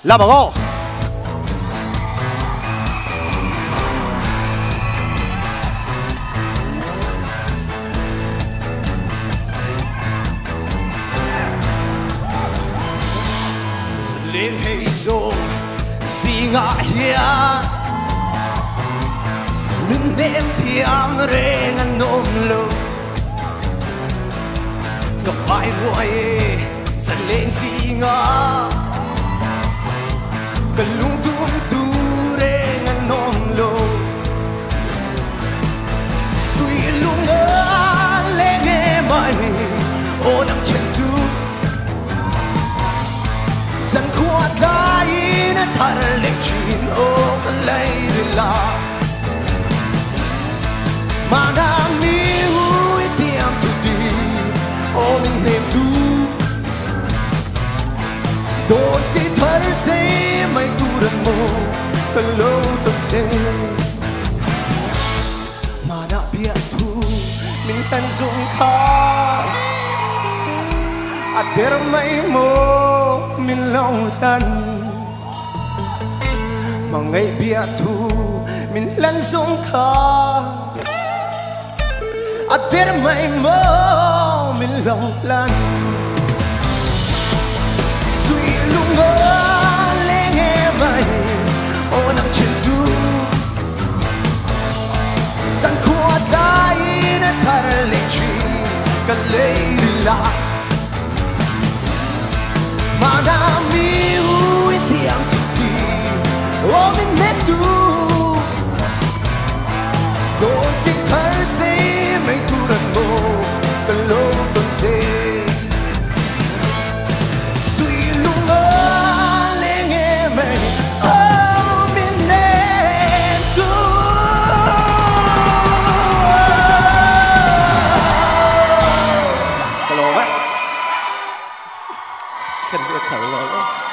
là bà cô lên hay rồi gì ngã ya nâng đêm thiam re ngăn nôm lơ gặp phải rồi dần lên gì ngã cần lung tung tu re ngăn nôm lơ suy lung ngã lên nghe mày ô nằm trên du dần qua tay nó thở lên chín ô cái lấy la mà đam mi ui tiêm tu đi ô mình niềm tu đôi tí thở say mày tu đừng mô cái lâu tuần say mà đã biết tu mình tan dung khó ater mày mô mình lòng tan mà ngày biết tu mình lăn dung khó ater mày mô mình lòng lan suy lung ngỡ lên nghe mày ô nằm trên du san qua tay nó thở lên chi cả lấy lại mà đã mi ui tiang tu đi ô mình hết tu đôi tí thở say mày tu đàn bồ cả lâu tuần say suy lung ngỡ lên nghe mày ô mình nên tu hello bác cần được thở rồi